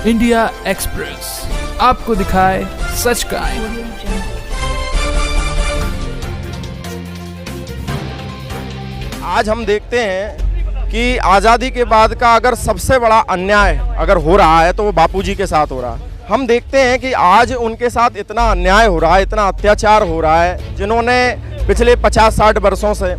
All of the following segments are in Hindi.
इंडिया एक्सप्रेस आपको दिखाए सच का आईना। आज हम देखते हैं कि आज़ादी के बाद का अगर सबसे बड़ा अन्याय अगर हो रहा है तो वो बापूजी के साथ हो रहा है। हम देखते हैं कि आज उनके साथ इतना अन्याय हो रहा है, इतना अत्याचार हो रहा है, जिन्होंने पिछले 50-60 वर्षों से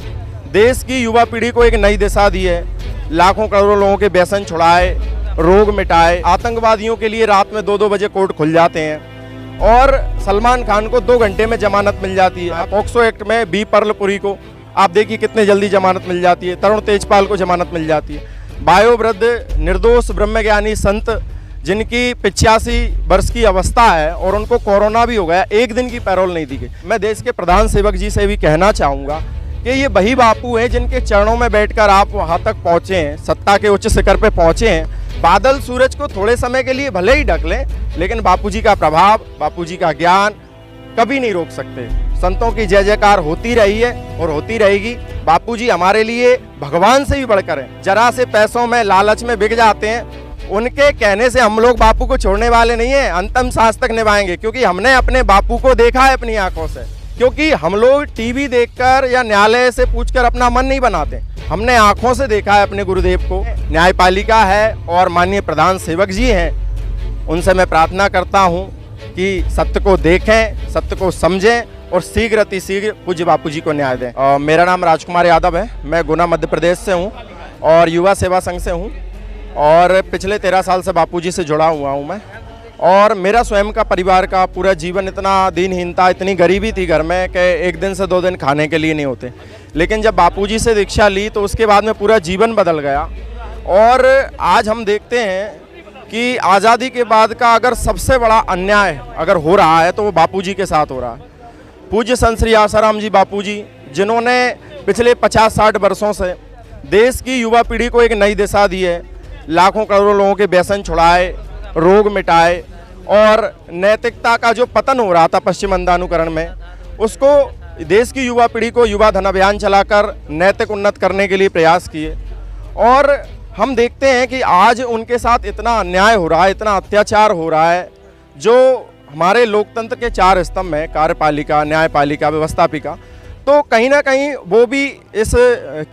देश की युवा पीढ़ी को एक नई दिशा दी है। लाखों करोड़ों लोगों के व्यसन छुड़ाए, रोग मिटाए। आतंकवादियों के लिए रात में 2-2 बजे कोर्ट खुल जाते हैं और सलमान खान को 2 घंटे में जमानत मिल जाती है। पॉक्सो एक्ट में बी परलपुरी को आप देखिए कितने जल्दी जमानत मिल जाती है। तरुण तेजपाल को जमानत मिल जाती है। वयोवृद्ध निर्दोष ब्रह्मज्ञानी संत जिनकी 85 वर्ष की अवस्था है और उनको कोरोना भी हो गया, 1 दिन की पैरोल नहीं दी गई। मैं देश के प्रधान सेवक जी से भी कहना चाहूँगा कि ये वही बापू हैं जिनके चरणों में बैठकर आप वहाँ तक पहुँचे हैं, सत्ता के उच्च शिखर पे पहुँचे हैं। बादल सूरज को थोड़े समय के लिए भले ही ढक लें, लेकिन बापूजी का प्रभाव, बापूजी का ज्ञान कभी नहीं रोक सकते। संतों की जय जयकार होती रही है और होती रहेगी। बापूजी हमारे लिए भगवान से भी बढ़कर हैं। जरा से पैसों में, लालच में बिक जाते हैं। उनके कहने से हम लोग बापू को छोड़ने वाले नहीं हैं, अंतिम सांस तक निभाएंगे, क्योंकि हमने अपने बापू को देखा है अपनी आंखों से। क्योंकि हम लोग टीवी देखकर या न्यायालय से पूछकर अपना मन नहीं बनाते, हमने आंखों से देखा है अपने गुरुदेव को। न्यायपालिका है और माननीय प्रधान सेवक जी हैं, उनसे मैं प्रार्थना करता हूं कि सत्य को देखें, सत्य को समझें और शीघ्र अतिशीघ्र पूज्य बापूजी को न्याय दें। मेरा नाम राजकुमार यादव है, मैं गुना मध्य प्रदेश से हूँ और युवा सेवा संघ से हूँ और पिछले 13 साल से बापूजी से जुड़ा हुआ हूँ मैं। और मेरा स्वयं का परिवार का पूरा जीवन इतना दीनहीनता, इतनी गरीबी थी घर में कि 1 दिन से 2 दिन खाने के लिए नहीं होते। लेकिन जब बापूजी से दीक्षा ली तो उसके बाद में पूरा जीवन बदल गया। और आज हम देखते हैं कि आज़ादी के बाद का अगर सबसे बड़ा अन्याय अगर हो रहा है तो वो बापूजी के साथ हो रहा है। पूज्य संत श्री आसाराम जी बापूजी, जिन्होंने पिछले 50-60 वर्षों से देश की युवा पीढ़ी को एक नई दिशा दी है। लाखों करोड़ों लोगों के व्यसन छुड़ाए, रोग मिटाए और नैतिकता का जो पतन हो रहा था पश्चिम अंधानुकरण में, उसको देश की युवा पीढ़ी को युवा धन अभियान चलाकर नैतिक उन्नत करने के लिए प्रयास किए। और हम देखते हैं कि आज उनके साथ इतना अन्याय हो रहा है, इतना अत्याचार हो रहा है, जो हमारे लोकतंत्र के 4 स्तंभ हैं, कार्यपालिका, न्यायपालिका, व्यवस्थापिका। तो कहीं ना कहीं वो भी इस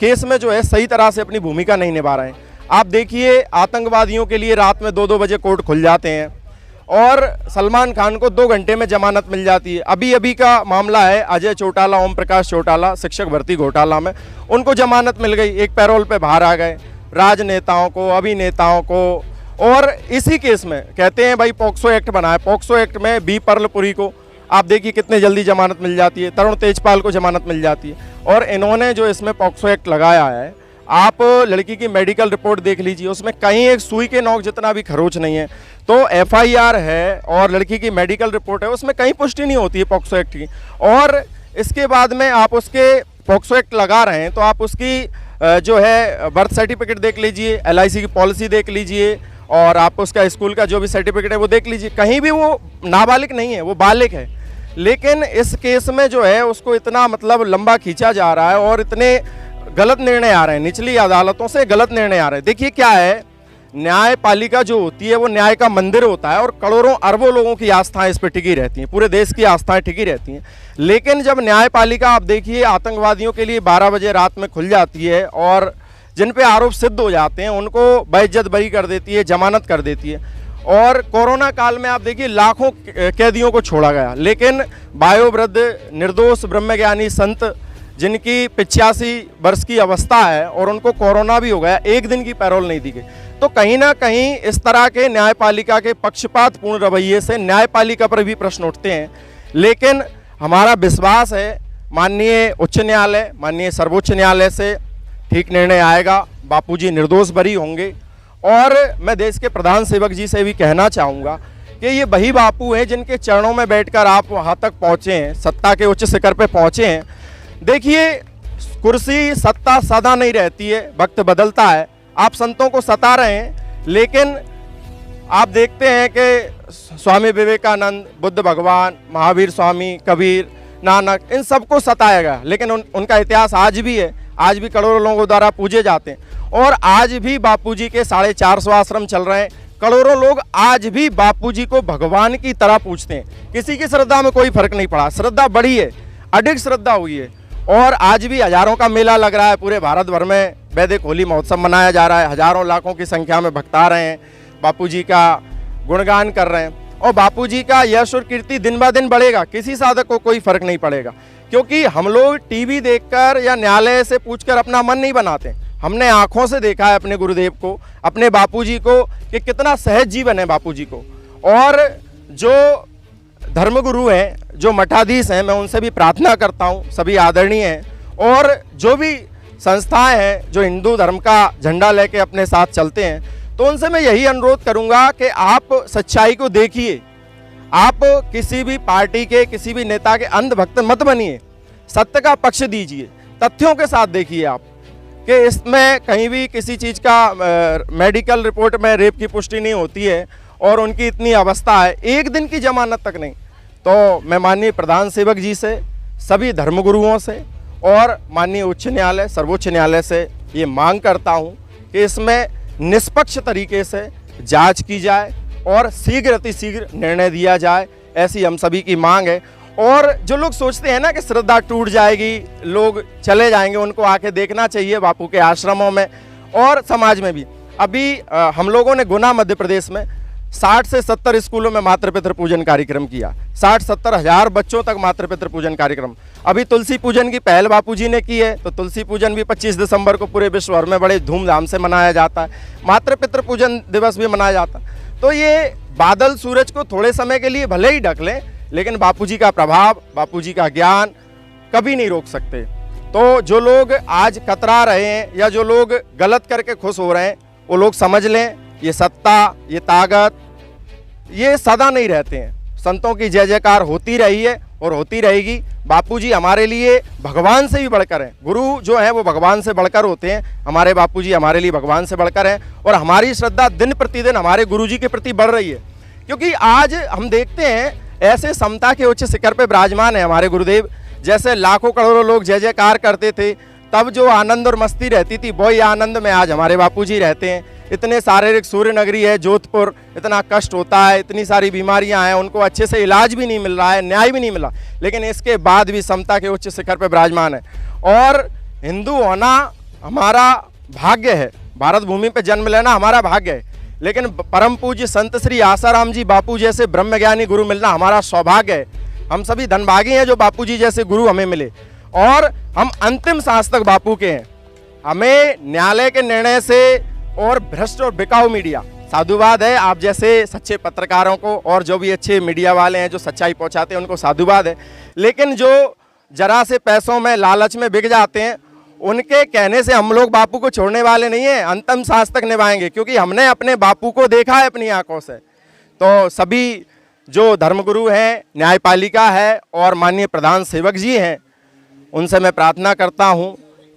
केस में जो है सही तरह से अपनी भूमिका नहीं निभा रहे हैं। आप देखिए, आतंकवादियों के लिए रात में 2-2 बजे कोर्ट खुल जाते हैं और सलमान खान को 2 घंटे में जमानत मिल जाती है। अभी का मामला है अजय चौटाला, ओम प्रकाश चौटाला, शिक्षक भर्ती घोटाला में उनको जमानत मिल गई, एक पैरोल पे बाहर आ गए। राजनेताओं को, अभिनेताओं को, और इसी केस में कहते हैं भाई पॉक्सो एक्ट बना है, पॉक्सो एक्ट में बी परलपुरी को आप देखिए कितने जल्दी जमानत मिल जाती है, तरुण तेजपाल को जमानत मिल जाती है। और इन्होंने जो इसमें पॉक्सो एक्ट लगाया है, आप लड़की की मेडिकल रिपोर्ट देख लीजिए, उसमें कहीं एक सुई के नोक जितना भी खरोच नहीं है। तो FIR है और लड़की की मेडिकल रिपोर्ट है, उसमें कहीं पुष्टि नहीं होती है पॉक्सो एक्ट की। और इसके बाद में आप उसके पॉक्सो एक्ट लगा रहे हैं तो आप उसकी जो है बर्थ सर्टिफिकेट देख लीजिए, LIC की पॉलिसी देख लीजिए और आप उसका स्कूल का जो भी सर्टिफिकेट है वो देख लीजिए, कहीं भी वो नाबालिग नहीं है, वो बालिग है। लेकिन इस केस में जो है उसको इतना मतलब लंबा खींचा जा रहा है और इतने गलत निर्णय आ रहे हैं, निचली अदालतों से गलत निर्णय आ रहे हैं। देखिए क्या है, न्यायपालिका जो होती है वो न्याय का मंदिर होता है और करोड़ों अरबों लोगों की आस्थाएं इस पर टिकी रहती हैं, पूरे देश की आस्थाएं टिकी रहती हैं। लेकिन जब न्यायपालिका आप देखिए आतंकवादियों के लिए 12 बजे रात में खुल जाती है और जिन पे आरोप सिद्ध हो जाते हैं उनको बेइज्जत बरी कर देती है, जमानत कर देती है। और कोरोना काल में आप देखिए लाखों कैदियों को छोड़ा गया, लेकिन वयोवृद्ध निर्दोष ब्रह्मज्ञानी संत जिनकी 85 वर्ष की अवस्था है और उनको कोरोना भी हो गया, 1 दिन की पैरोल नहीं दी गई। तो कहीं ना कहीं इस तरह के न्यायपालिका के पक्षपातपूर्ण रवैये से न्यायपालिका पर भी प्रश्न उठते हैं। लेकिन हमारा विश्वास है माननीय उच्च न्यायालय, माननीय सर्वोच्च न्यायालय से ठीक निर्णय आएगा, बापूजी निर्दोष बरी होंगे। और मैं देश के प्रधान सेवक जी से भी कहना चाहूँगा कि ये वही बापू हैं जिनके चरणों में बैठकर आप वहाँ तक पहुँचे हैं, सत्ता के उच्च शिखर पे पहुँचे हैं। देखिए, कुर्सी सत्ता सदा नहीं रहती है, वक्त बदलता है। आप संतों को सता रहे हैं, लेकिन आप देखते हैं कि स्वामी विवेकानंद, बुद्ध भगवान, महावीर स्वामी, कबीर, नानक, इन सबको सताया गया, लेकिन उनका इतिहास आज भी है, आज भी करोड़ों लोगों द्वारा पूजे जाते हैं। और आज भी बापूजी के 450 आश्रम चल रहे हैं, करोड़ों लोग आज भी बापूजी को भगवान की तरह पूछते हैं। किसी की श्रद्धा में कोई फर्क नहीं पड़ा, श्रद्धा बढ़ी है, अधिक श्रद्धा हुई है। और आज भी हजारों का मेला लग रहा है, पूरे भारत भर में वैदिक होली महोत्सव मनाया जा रहा है। हजारों लाखों की संख्या में भक्त आ रहे हैं, बापूजी का गुणगान कर रहे हैं। और बापूजी का यश और कीर्ति दिन ब दिन बढ़ेगा, किसी साधक को कोई फर्क नहीं पड़ेगा। क्योंकि हम लोग टीवी देखकर या न्यायालय से पूछकर अपना मन नहीं बनाते, हमने आंखों से देखा है अपने गुरुदेव को, अपने बापूजी को, कि कितना सहज जीवन है बापूजी को। और जो धर्मगुरु हैं, जो मठाधीश हैं, मैं उनसे भी प्रार्थना करता हूं, सभी आदरणीय हैं। और जो भी संस्थाएं हैं जो हिंदू धर्म का झंडा लेके अपने साथ चलते हैं, तो उनसे मैं यही अनुरोध करूंगा कि आप सच्चाई को देखिए। आप किसी भी पार्टी के, किसी भी नेता के अंधभक्त मत बनिए, सत्य का पक्ष दीजिए, तथ्यों के साथ देखिए आप कि इसमें कहीं भी किसी चीज़ का मेडिकल रिपोर्ट में रेप की पुष्टि नहीं होती है और उनकी इतनी अवस्था है, एक दिन की जमानत तक नहीं। तो मैं माननीय प्रधान सेवक जी से, सभी धर्मगुरुओं से और माननीय उच्च न्यायालय, सर्वोच्च न्यायालय से ये मांग करता हूँ कि इसमें निष्पक्ष तरीके से जांच की जाए और शीघ्र अतिशीघ्र निर्णय दिया जाए, ऐसी हम सभी की मांग है। और जो लोग सोचते हैं ना कि श्रद्धा टूट जाएगी, लोग चले जाएंगे, उनको आके देखना चाहिए बापू के आश्रमों में और समाज में भी। अभी हम लोगों ने गुना मध्य प्रदेश में 60 से 70 स्कूलों में मातृपितृ पूजन कार्यक्रम किया, 60-70 हज़ार बच्चों तक मातृपितृ पूजन कार्यक्रम। अभी तुलसी पूजन की पहल बापूजी ने की है, तो तुलसी पूजन भी 25 दिसंबर को पूरे विश्व भर में बड़े धूमधाम से मनाया जाता है। मातृपितृ पूजन दिवस भी मनाया जाता है। तो ये बादल सूरज को थोड़े समय के लिए भले ही ढक लें, लेकिन बापूजी का प्रभाव, बापूजी का ज्ञान कभी नहीं रोक सकते। तो जो लोग आज कतरा रहे हैं या जो लोग गलत करके खुश हो रहे हैं, वो लोग समझ लें, ये सत्ता, ये ताकत, ये सदा नहीं रहते हैं। संतों की जय जयकार होती रही है और होती रहेगी। बापूजी हमारे लिए भगवान से भी बढ़कर हैं। गुरु जो है वो भगवान से बढ़कर होते हैं, हमारे बापूजी हमारे लिए भगवान से बढ़कर हैं। और हमारी श्रद्धा दिन प्रतिदिन हमारे गुरुजी के प्रति बढ़ रही है, क्योंकि आज हम देखते हैं ऐसे समता के उच्च शिखर पे विराजमान है हमारे गुरुदेव। जैसे लाखों करोड़ों लोग जय जयकार करते थे, तब जो आनंद और मस्ती रहती थी, वही आनंद में आज हमारे बापूजी रहते हैं। इतने शारीरिक सूर्य नगरी है जोधपुर, इतना कष्ट होता है, इतनी सारी बीमारियां हैं, उनको अच्छे से इलाज भी नहीं मिल रहा है, न्याय भी नहीं मिला, लेकिन इसके बाद भी समता के उच्च शिखर पर विराजमान है। और हिंदू होना हमारा भाग्य है, भारत भूमि पर जन्म लेना हमारा भाग्य है, लेकिन परम पूज्य संत श्री आसाराम जी बापू जैसे ब्रह्मज्ञानी गुरु मिलना हमारा सौभाग्य है। हम सभी धनभागी हैं जो बापूजी जैसे गुरु हमें मिले, और हम अंतिम सांस तक बापू के हैं। हमें न्यायालय के निर्णय से और भ्रष्ट और बिकाऊ मीडिया, साधुवाद है आप जैसे सच्चे पत्रकारों को, और जो भी अच्छे मीडिया वाले हैं जो सच्चाई पहुंचाते हैं उनको साधुवाद है। लेकिन जो जरा से पैसों में, लालच में बिक जाते हैं, उनके कहने से हम लोग बापू को छोड़ने वाले नहीं हैं, अंतिम सांस तक निभाएंगे, क्योंकि हमने अपने बापू को देखा है अपनी आंखों से। तो सभी जो धर्मगुरु हैं, न्यायपालिका है और माननीय प्रधान सेवक जी हैं, उनसे मैं प्रार्थना करता हूं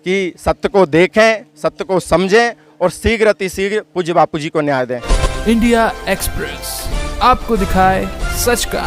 कि सत्य को देखें, सत्य को समझें और शीघ्र अतिशीघ्र पूज्य बापूजी को न्याय दें। इंडिया एक्सप्रेस आपको दिखाए सच का।